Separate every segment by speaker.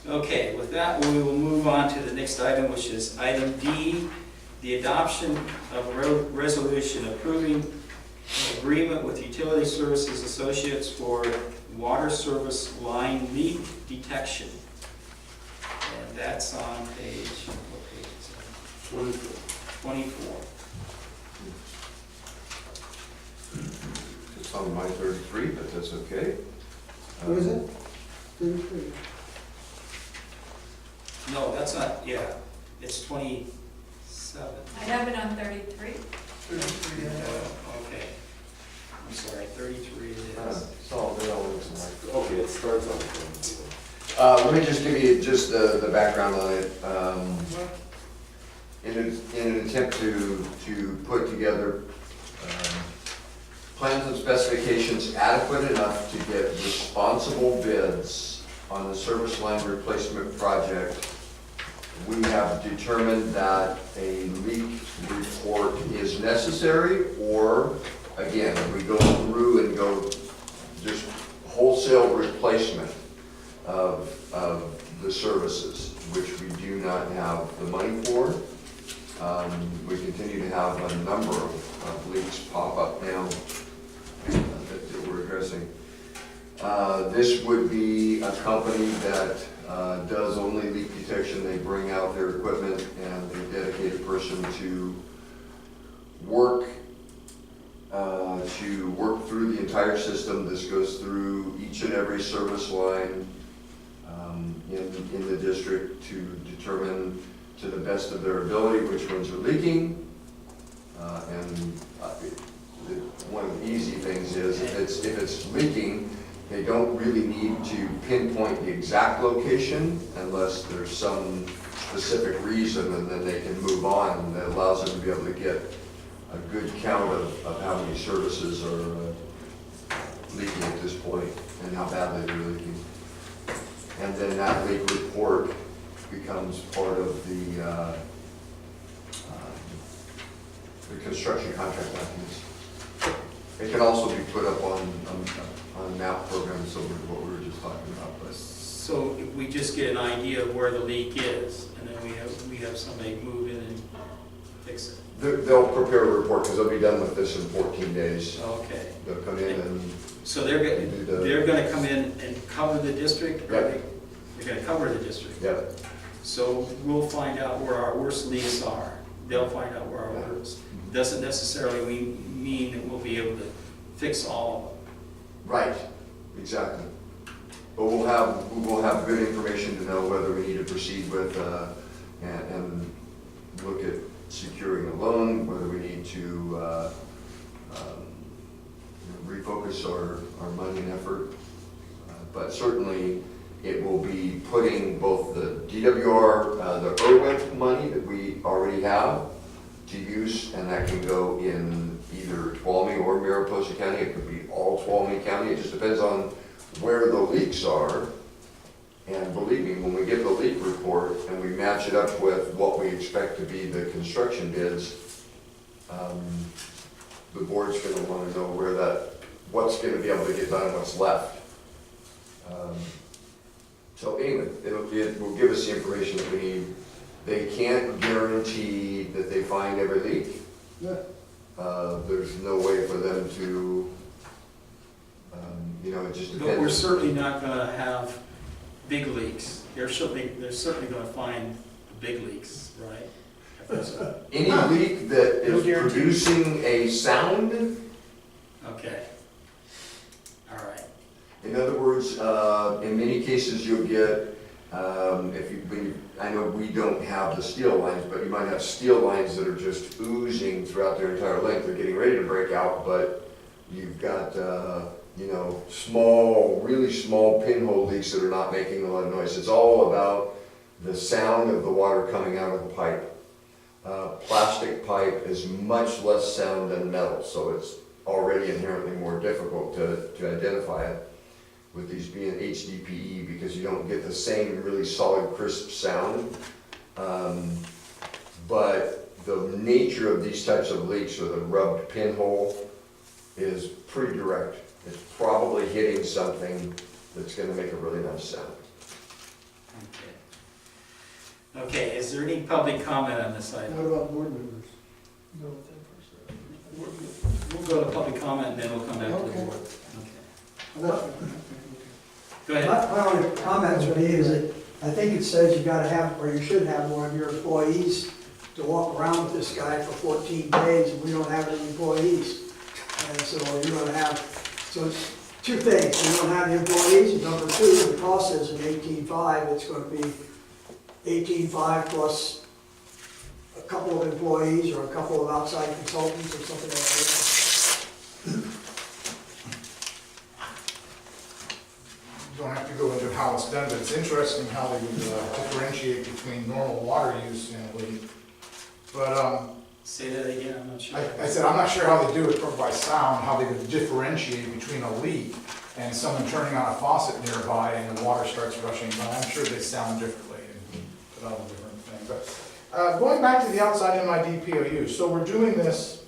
Speaker 1: Okay, with that, we will move on to the next item, which is item D, the adoption of a resolution approving an agreement with Utility Services Associates for water service line leak detection. And that's on page, what page is it? 24.
Speaker 2: It's on my 33, but that's okay.
Speaker 3: What is it? 33.
Speaker 1: No, that's not, yeah, it's 27.
Speaker 4: I have it on 33.
Speaker 3: 33,
Speaker 1: Okay. I'm sorry, 33 it is.
Speaker 2: So they all looks like.
Speaker 5: Okay, it starts on the
Speaker 2: Let me just give you just the background on it. In an attempt to put together plans and specifications adequate enough to get responsible bids on the service line replacement project, we have determined that a leak report is necessary, or again, we go through and go just wholesale replacement of the services, which we do not have the money for. We continue to have a number of leaks pop up now that we're addressing. This would be a company that does only leak detection. They bring out their equipment and they dedicate a person to work through the entire system. This goes through each and every service line in the district to determine to the best of their ability which ones are leaking. One of the easy things is if it's leaking, they don't really need to pinpoint the exact location unless there's some specific reason, and then they can move on, and that allows them to be able to get a good count of how many services are leaking at this point and how badly they're leaking. And then that leak report becomes part of the construction contract documents. It can also be put up on map programs, so what we were just talking about. But
Speaker 1: So if we just get an idea of where the leak is, and then we have somebody move in and fix it.
Speaker 2: they'll prepare a report because they'll be done with this in 14 days.
Speaker 1: Okay.
Speaker 2: They'll come in and
Speaker 1: So they're going to come in and cover the district? Or
Speaker 2: Yep.
Speaker 1: they're going to cover the district?
Speaker 2: yeah.
Speaker 1: So we'll find out where our worst leaks are. They'll find out where our worst. Doesn't necessarily mean that we'll be able to fix all of them.
Speaker 2: Right, exactly. But we'll have good information to know whether we need to proceed with and look at securing a loan, whether we need to refocus our money and effort. But certainly it will be putting both the DWR, the IRWIP money that we already have to use, and that can go in either Tuolumne or Mariposa County. It could be all Tuolumne County. It just depends on where the leaks are. And believe me, when we get the leak report and we match it up with what we expect to be the construction bids, the board's going to want to know what's going to be able to get done and what's left. So anyway, it will give us the information that we need. They can't guarantee that they find every leak.
Speaker 3: Yeah.
Speaker 2: There's no way for them to, it just depends.
Speaker 1: But we're certainly not going to have big leaks. They're certainly going to find the big leaks, right?
Speaker 2: Any leak that
Speaker 1: No
Speaker 2: is
Speaker 1: guarantee.
Speaker 2: producing a sound,
Speaker 1: Okay. All right.
Speaker 2: in other words, in many cases you'll get, I know we don't have the steel lines, but you might have steel lines that are just oozing throughout their entire length. They're getting ready to break out, but you've got, really small pinhole leaks that are not making a lot of noise. It's all about the sound of the water coming out of the pipe. Plastic pipe is much less sound than metal, so it's already inherently more difficult to identify it with these being HDPE, because you don't get the same really solid, crisp sound. But the nature of these types of leaks, or the rubbed pinhole, is pretty direct. It's probably hitting something that's going to make a really nice sound.
Speaker 1: Okay. Okay, is there any public comment on this item?
Speaker 3: What about board members?
Speaker 1: We'll go to public comment and then we'll come back to the
Speaker 3: Okay.
Speaker 1: board. Okay.
Speaker 3: Oh, that's right.
Speaker 1: Go ahead.
Speaker 6: My only comment would be is that I think it says you gotta have, or you should have one of your employees to walk around with this guy for 14 days, and we don't have any employees. And so you're gonna have, so it's two things, you don't have the employees, and number two, the cost is an 18.5, it's gonna be 18.5 plus a couple of employees or a couple of outside consultants or something like that.
Speaker 7: Don't have to go into how it's done, but it's interesting how they would differentiate between normal water use and leak. But
Speaker 1: Say that again, I'm not sure.
Speaker 7: I said, I'm not sure how they do it by sound, how they would differentiate between a leak and someone turning on a faucet nearby and the water starts rushing by. I'm sure they sound differently and put out a different thing. But going back to the outside MID-POU, so we're doing this,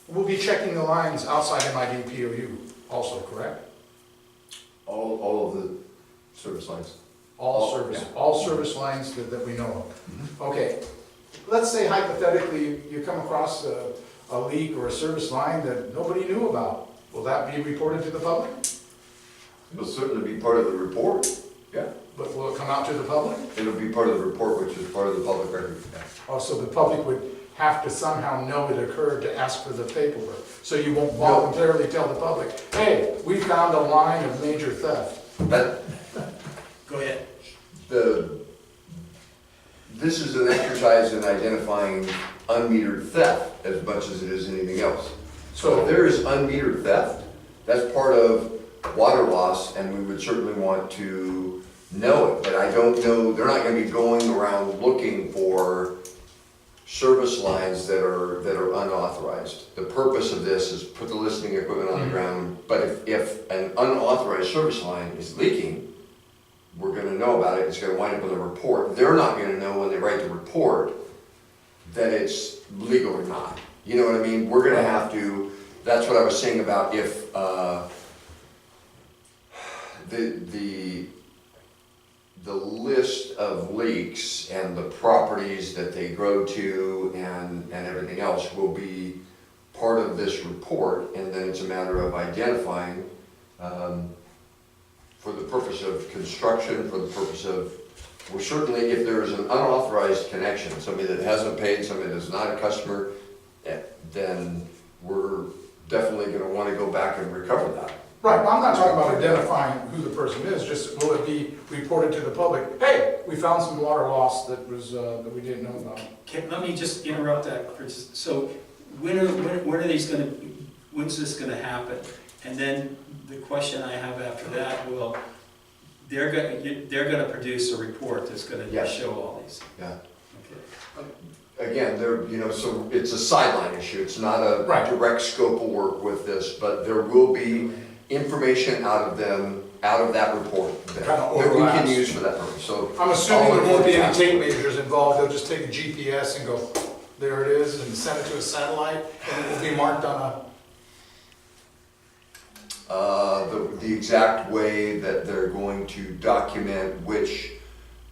Speaker 7: we'll be checking the lines outside MID-POU also, correct?
Speaker 2: All of the service lines.
Speaker 7: All service lines that we know of. Okay, let's say hypothetically you come across a leak or a service line that nobody knew about. Will that be reported to the public?
Speaker 2: It'll certainly be part of the report, yeah.
Speaker 7: But will it come out to the public?
Speaker 2: It'll be part of the report, which is part of the public record. Yeah.
Speaker 7: Oh, so the public would have to somehow know it occurred to ask for the paperwork. So you won't voluntarily tell the public, hey, we found a line of major theft.
Speaker 2: That,
Speaker 1: Go ahead.
Speaker 2: this is an exercise in identifying unmetered theft as much as it is anything else. So if there is unmetered theft, that's part of water loss, and we would certainly want to know it. But I don't know, they're not gonna be going around looking for service lines that are unauthorized. The purpose of this is put the listening equipment on the ground, but if an unauthorized service line is leaking, we're gonna know about it, it's gonna wind up in the report. They're not gonna know when they write the report that it's legal or not. You know what I mean? We're gonna have to, that's what I was saying about if, the list of leaks and the properties that they go to and everything else will be part of this report, and then it's a matter of identifying, for the purpose of construction, for the purpose of, well, certainly if there is an unauthorized connection, somebody that hasn't paid, somebody that's not a customer, then we're definitely gonna wanna go back and recover that.
Speaker 7: Right, but I'm not talking about identifying who the person is, just will it be reported to the public, hey, we found some water loss that was, that we didn't know about.
Speaker 1: Let me just interrupt that for just, so when are these gonna, when's this gonna happen? And then the question I have after that, well, they're gonna produce a report that's gonna
Speaker 2: Yes.
Speaker 1: show all these.
Speaker 2: Yeah.
Speaker 1: Okay.
Speaker 2: Again, so it's a sideline issue, it's not a
Speaker 7: Right.
Speaker 2: direct scope of work with this, but there will be information out of that report that
Speaker 7: Kind of
Speaker 2: that we can
Speaker 7: overlaps.
Speaker 2: use for that purpose, so.
Speaker 7: I'm assuming there won't be any tape
Speaker 2: All
Speaker 7: measures involved, they'll just take a GPS and go, there it is, and send it to a satellite, and it will be marked on a,
Speaker 2: the exact way that they're going to document which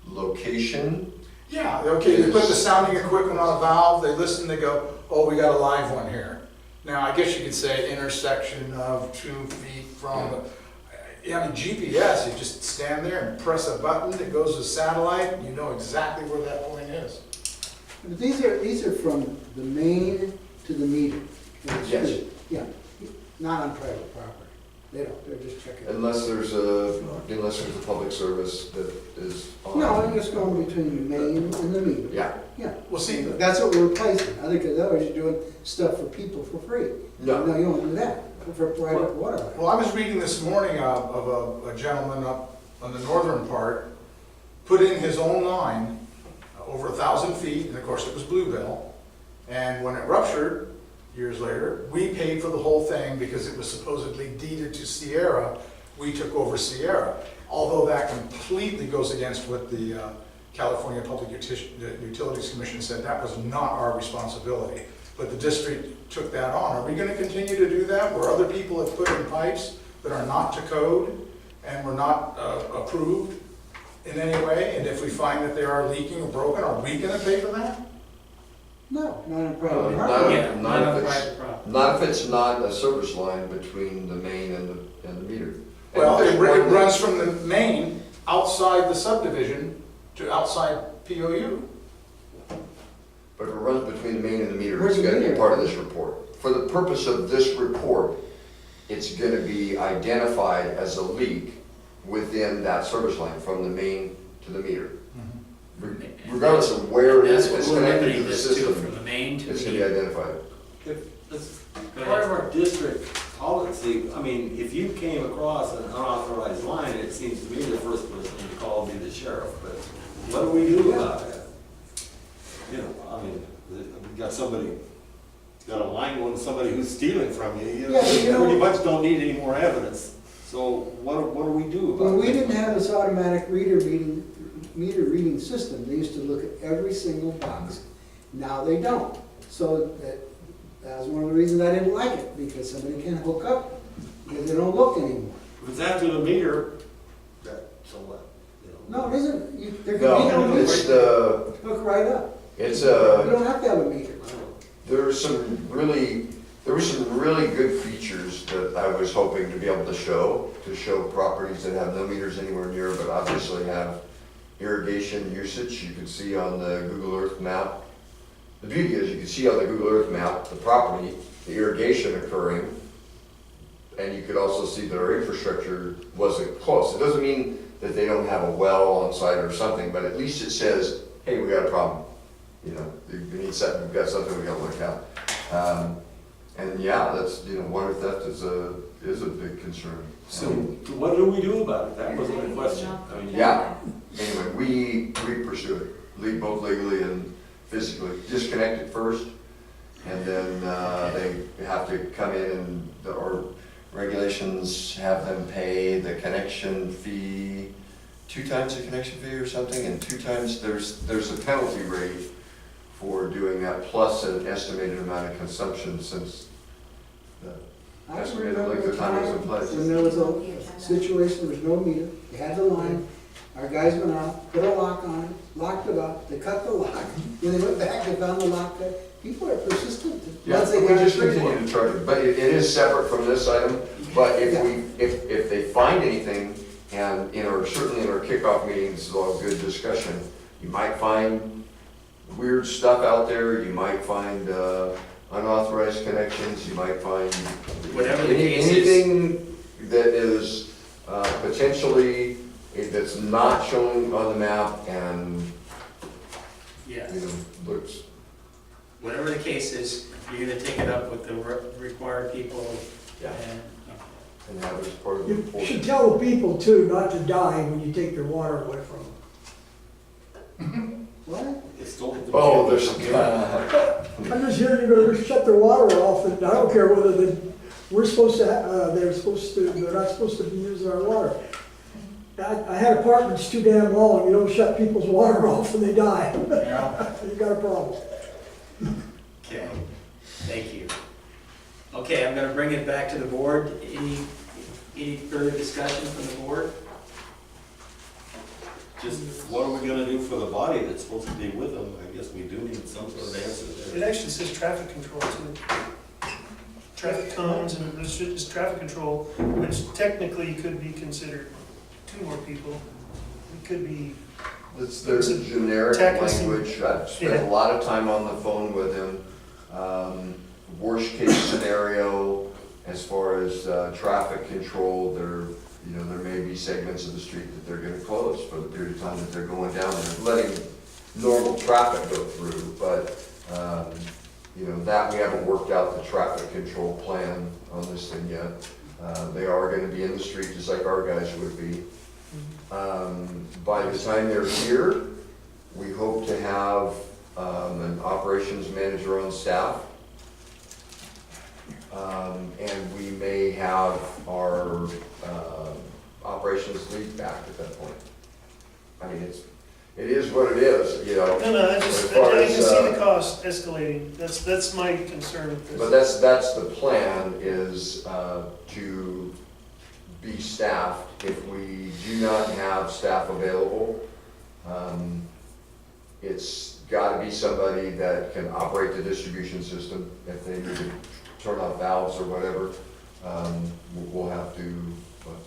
Speaker 2: location,
Speaker 7: yeah, okay, they put the sounding equipment on a valve, they listen, they go, oh, we got a live one here. Now, I guess you could say intersection of 2 feet from, yeah, I mean, GPS, you just stand there and press a button, it goes to satellite, and you know exactly where that point is.
Speaker 3: But these are from the main to the meter. in the
Speaker 2: Yes.
Speaker 3: street. Yeah, not on private property. They don't, they're just checking.
Speaker 2: unless there's a public service that is on.
Speaker 3: No, I'm just going between the main and the meter.
Speaker 2: Yeah,
Speaker 3: Yeah.
Speaker 7: Well, see,
Speaker 3: That's what we're replacing. I think otherwise you're doing stuff for people for free.
Speaker 2: No.
Speaker 3: No, you don't do that for private water.
Speaker 7: well, I was reading this morning of a gentleman up on the northern part, put in his own line over 1,000 feet, and of course it was Bluebell, and when it ruptured, years later, we paid for the whole thing because it was supposedly deeded to Sierra. We took over Sierra, although that completely goes against what the California Public Utilities Commission said. That was not our responsibility, but the district took that on. Are we going to continue to do that where other people have put in pipes that are not to code and we're not approved in any way, and if we find that they are leaking or broken, are we gonna pay for that?
Speaker 3: No, not a
Speaker 2: No,
Speaker 3: problem.
Speaker 1: Yeah, not
Speaker 2: not
Speaker 1: on
Speaker 2: if it's,
Speaker 1: private property.
Speaker 2: not if it's not a service line between the main and the meter. And
Speaker 7: Well,
Speaker 2: there's
Speaker 7: it
Speaker 2: one
Speaker 7: runs from the main outside the subdivision to outside POU.
Speaker 2: But if it runs between the main and the meter,
Speaker 3: Where's
Speaker 2: it's
Speaker 3: the
Speaker 2: gotta be
Speaker 3: meter?
Speaker 2: part of this report. For the purpose of this report, it's gonna be identified as a leak within that service line, from the main to the meter. Regardless of where it
Speaker 1: That's
Speaker 2: is,
Speaker 1: what
Speaker 2: it's
Speaker 1: we're
Speaker 2: connected to
Speaker 1: limiting
Speaker 2: the
Speaker 1: this to, from
Speaker 2: system,
Speaker 1: the main to
Speaker 2: it's
Speaker 1: the
Speaker 2: gonna be
Speaker 1: meter.
Speaker 2: identified.
Speaker 5: If, that's
Speaker 1: Go
Speaker 5: part
Speaker 1: ahead.
Speaker 5: of our district policy, I mean, if you came across an unauthorized line, it seems to me the first person to call would be the sheriff, but what do we do about it? You know, I mean, we got somebody, got a line going to somebody who's stealing from you, you know,
Speaker 3: Yeah, but you know-
Speaker 5: pretty much don't need any more evidence. So what do we do about it?
Speaker 3: When we didn't have this automatic meter reading system, they used to look at every single box. Now they don't. So that was one of the reasons I didn't like it, because somebody can hook up, because they don't look anymore.
Speaker 5: If it's after the meter, that, so what? You know?
Speaker 3: No, it isn't. There can be no
Speaker 2: No, it's
Speaker 3: meter. Hook right up.
Speaker 2: it's
Speaker 3: You
Speaker 2: a,
Speaker 3: don't have to have a meter.
Speaker 2: there were some really good features that I was hoping to be able to show properties that have no meters anywhere near, but obviously have irrigation usage. You could see on the Google Earth map. The beauty is you can see on the Google Earth map, the property, the irrigation occurring, and you could also see that our infrastructure wasn't close. It doesn't mean that they don't have a well on site or something, but at least it says, hey, we got a problem. You know, we need something, we've got something we gotta look at. And yeah, that's, you know, water theft is a big concern.
Speaker 5: So what do we do about it? That wasn't the question. I mean,
Speaker 2: Yeah. Anyway, we pursue it, both legally and physically. Disconnect it first, and then they have to come in and, or regulations have them pay the connection fee, 2 times the connection fee or something, and 2 times, there's a penalty rate for doing that, plus an estimated amount of consumption since the
Speaker 3: I
Speaker 2: estimated
Speaker 3: remember
Speaker 2: length
Speaker 3: the
Speaker 2: of time is in
Speaker 3: time
Speaker 2: place.
Speaker 3: when there was a situation, there was no meter, they had the line, our guys went out, put a lock on it, locked it up, they cut the lock, when they went back, they found the lock cut. People are persistent.
Speaker 2: Yeah,
Speaker 3: Once
Speaker 2: we
Speaker 3: they got
Speaker 2: just
Speaker 3: it,
Speaker 2: continue to charge it, but it is separate from this item. But if they find anything, and certainly in our kickoff meetings, this is all good discussion, you might find weird stuff out there, you might find unauthorized connections, you might find
Speaker 1: Whatever the case is.
Speaker 2: anything that is potentially, that's not shown on the map and,
Speaker 1: Yeah.
Speaker 2: looks.
Speaker 1: Whatever the case is, you're gonna take it up with the required people
Speaker 2: Yeah.
Speaker 1: and,
Speaker 2: And have it as part of the
Speaker 6: You
Speaker 2: report.
Speaker 6: should tell the people too not to die when you take their water away from them.
Speaker 3: What?
Speaker 5: it's told.
Speaker 2: Oh, there's,
Speaker 6: I'm just hearing you're gonna shut their water off, and I don't care whether we're supposed to, they're not supposed to be using our water. I had apartments too damn long, you don't shut people's water off and they die. You got a problem.
Speaker 1: okay, thank you. Okay, I'm gonna bring it back to the board. Any further discussion from the board?
Speaker 5: Just, what are we gonna do for the body that's supposed to be with them? I guess we do need some sort of answer
Speaker 8: It
Speaker 5: there.
Speaker 8: actually says traffic control too. Traffic cones and restricted traffic control, which technically could be considered 2 more people. It could be,
Speaker 2: it's their
Speaker 8: It's a
Speaker 2: generic
Speaker 8: tactless-
Speaker 2: language. I've spent a
Speaker 8: Yeah.
Speaker 2: lot of time on the phone with him. Worst case scenario, as far as traffic control, there may be segments of the street that they're gonna close for the period of time that they're going down there, letting normal traffic go through, but, that we haven't worked out the traffic control plan on this thing yet. They are gonna be in the street just like our guys would be. By the time they're here, we hope to have an operations manager on staff. And we may have our operations lead back at that point. I mean, it is what it is,
Speaker 8: no, I
Speaker 2: As far
Speaker 8: can
Speaker 2: as,
Speaker 8: see the cost escalating. That's my concern with
Speaker 2: But
Speaker 8: this.
Speaker 2: that's the plan, is to be staffed if we do not have staff available, it's gotta be somebody that can operate the distribution system. If they need to turn off valves or whatever, we'll have to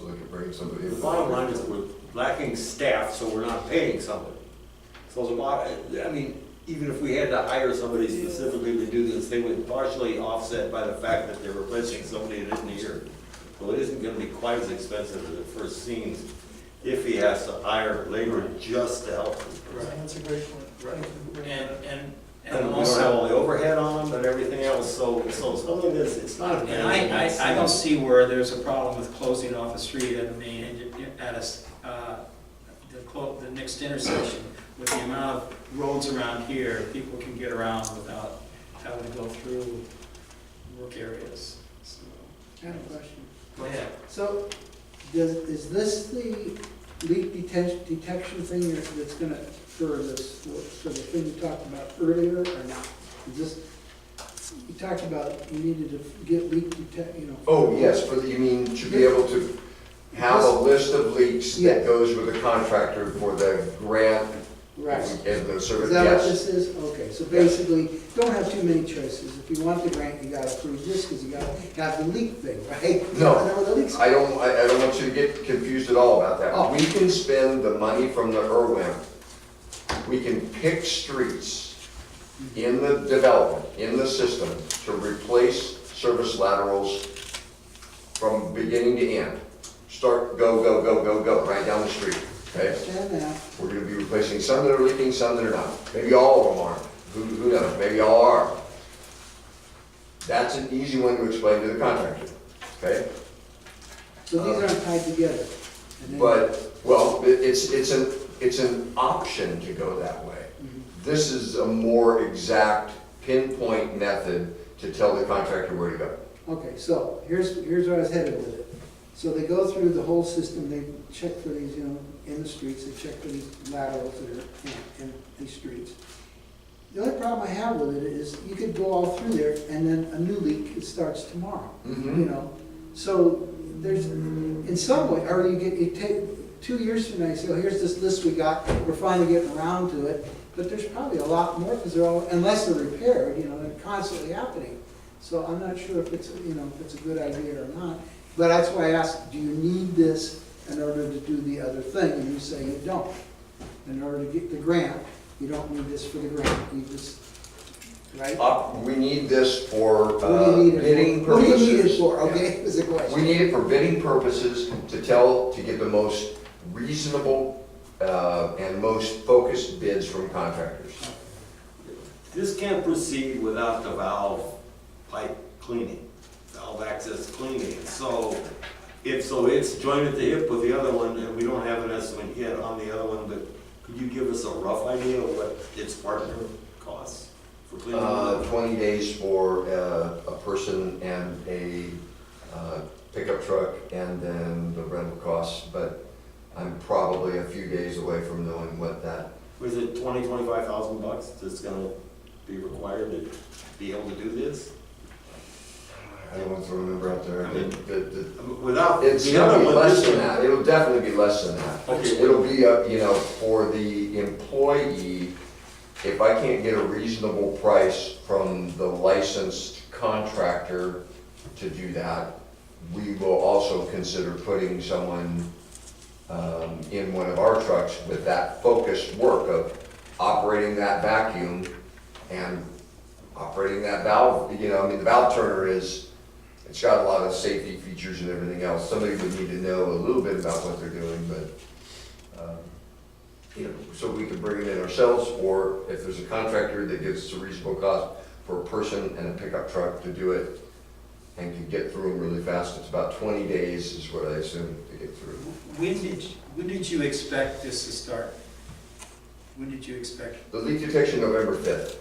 Speaker 2: look at bringing somebody in.
Speaker 5: The bottom line is we're lacking staff, so we're not paying somebody. So the bottom, I mean, even if we had to hire somebody specifically to do this, they would partially offset by the fact that they're replacing somebody that isn't here. So it isn't gonna be quite as expensive as it first seems if he has to hire labor just to help this person.
Speaker 8: That's a great point.
Speaker 1: Right.
Speaker 8: Thank you.
Speaker 1: And
Speaker 5: And we don't have all
Speaker 1: also,
Speaker 5: the overhead on them, but everything else, so something that's, it's not. a-
Speaker 1: and I don't see where there's a problem with closing off a street at the main, at the next intersection. With the amount of roads around here, people can get around without having to go through work areas. So,
Speaker 3: I have a question.
Speaker 1: go ahead.
Speaker 3: So, is this the leak detection thing that's gonna, for the thing you talked about earlier, or not? Is this, you talked about you needed to get leak detect.
Speaker 2: Oh, yes, you mean to be able to have a list of leaks
Speaker 3: Yeah.
Speaker 2: that goes with the contractor for the grant?
Speaker 3: Right.
Speaker 2: And the service,
Speaker 3: Is that what
Speaker 2: yes.
Speaker 3: this is? Okay, so basically, don't have too many choices. If you want the grant, you gotta approve this, because you gotta have the leak thing, right? You
Speaker 2: No.
Speaker 3: gotta know where the leaks.
Speaker 2: I don't want you to get confused at all about that.
Speaker 3: Oh.
Speaker 2: We can spend the money from the IRWIM. We can pick streets in the development, in the system, to replace service laterals from beginning to end. Start, go, right down the street, okay?
Speaker 3: Understand that.
Speaker 2: We're gonna be replacing some that are leaking, some that are not. Maybe all of them aren't. Who knows? Maybe all are. That's an easy one to explain to the contractor, okay?
Speaker 3: So these aren't tied together. And then-
Speaker 2: But, well, it's an option to go that way.
Speaker 3: Mhm.
Speaker 2: This is a more exact pinpoint method to tell the contractor where to go.
Speaker 3: Okay, so here's where I was headed with it. So they go through the whole system, they check for these, in the streets, they check for these laterals that are in these streets. The only problem I have with it is you could go all through there and then a new leak starts tomorrow,
Speaker 2: Mhm.
Speaker 3: So there's, in some way, or you take 2 years from now, you say, oh, here's this list we got, we're finally getting around to it. But there's probably a lot more, because they're all, unless they're repaired, they're constantly happening. So I'm not sure if it's, if it's a good idea or not. But that's why I asked, do you need this in order to do the other thing? And you say you don't. In order to get the grant, you don't need this for the grant, you just, right?
Speaker 2: We need this for
Speaker 3: What do you need it for?
Speaker 2: bidding
Speaker 3: What do
Speaker 2: purposes.
Speaker 3: you need it for, okay, is the
Speaker 2: We
Speaker 3: question.
Speaker 2: need it for bidding purposes to get the most reasonable and most focused bids from contractors.
Speaker 5: This can't proceed without the valve pipe cleaning, valve access cleaning. So it's joined at the hip with the other one, and we don't have an estimate yet on the other one, but could you give us a rough idea of what its partner costs for cleaning?
Speaker 2: 20 days for a person and a pickup truck, and then the rental costs, but I'm probably a few days away from knowing what that.
Speaker 5: Was it $25,000 that's gonna be required to be able to do this?
Speaker 2: I don't want to throw a number out there.
Speaker 5: I mean,
Speaker 2: The-
Speaker 5: Without
Speaker 2: It's
Speaker 5: the
Speaker 2: gonna
Speaker 5: other
Speaker 2: be
Speaker 5: one,
Speaker 2: less
Speaker 5: this
Speaker 2: than
Speaker 5: one-
Speaker 2: that. It'll definitely be less than that.
Speaker 5: Okay.
Speaker 2: It'll be, for the employee, if I can't get a reasonable price from the licensed contractor to do that, we will also consider putting someone in one of our trucks with that focused work of operating that vacuum and operating that valve. The valve turner it's got a lot of safety features and everything else. Somebody would need to know a little bit about what they're doing, but, so we can bring it in ourselves, or if there's a contractor that gives us a reasonable cost for a person and a pickup truck to do it and can get through them really fast. It's about 20 days is what I assume to get through.
Speaker 1: When did you expect this to start? When did you expect?
Speaker 2: The leak detection, November 5th.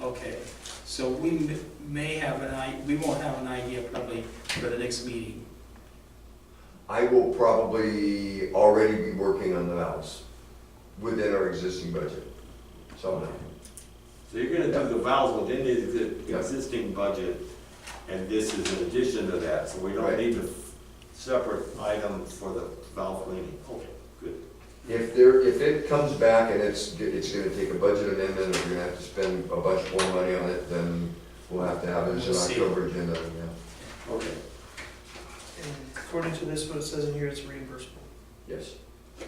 Speaker 1: Okay, so we may have we won't have an idea probably for the next meeting.
Speaker 2: I will probably already be working on the valves within our existing budget. So,
Speaker 5: So you're gonna do the valves within the
Speaker 2: Yeah.
Speaker 5: existing budget, and this is in addition to that, so we don't
Speaker 2: Right.
Speaker 5: need the separate item for the valve cleaning, okay, good.
Speaker 2: If it comes back and it's gonna take a budget amendment, or we're gonna have to spend a bunch more money on it, then we'll have to have it as
Speaker 1: We'll
Speaker 2: an
Speaker 1: see.
Speaker 2: October agenda, yeah.
Speaker 5: Okay.
Speaker 8: And according to this, what it says in here, it's reimbursable.
Speaker 2: Yes.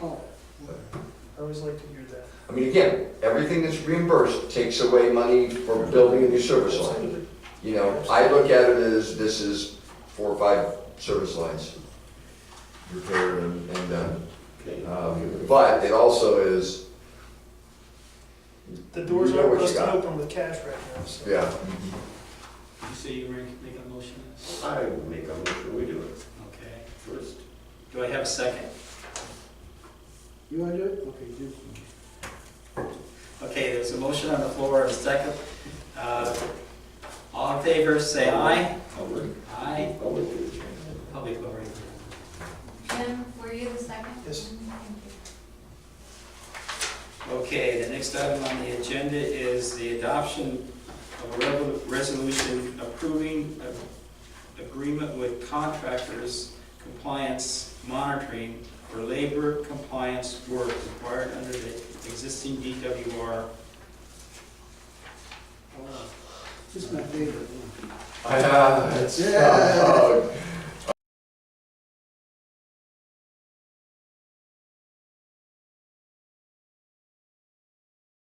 Speaker 3: Oh,
Speaker 8: I always like to hear that.
Speaker 2: I mean, again, everything that's reimbursed takes away money for building a new service line.
Speaker 8: Absolutely.
Speaker 2: You know, I look at it as this is 4 or 5 service lines repaired and done.
Speaker 5: Okay.
Speaker 2: But it also is,
Speaker 8: The doors
Speaker 2: You know
Speaker 8: aren't
Speaker 2: what you
Speaker 8: busted
Speaker 2: got.
Speaker 8: open with cash right now, so.
Speaker 2: yeah.
Speaker 1: You say you were gonna make a motion?
Speaker 5: I will make a motion, we do it
Speaker 1: Okay.
Speaker 5: first.
Speaker 1: Do I have a second?
Speaker 3: you wanna do it? Okay, do.
Speaker 1: Okay, there's a motion on the floor, a second. All in favor, say aye.
Speaker 5: Public.
Speaker 1: Aye.
Speaker 5: Public is.
Speaker 1: Public voting.
Speaker 4: Jim, were you the second?
Speaker 8: Yes.
Speaker 4: Thank you.
Speaker 1: Okay, the next item on the agenda is the adoption of a resolution approving an agreement with contractors compliance monitoring for labor compliance work required under the existing DWR.
Speaker 3: This is my favorite one.
Speaker 2: It's,
Speaker 3: Yeah.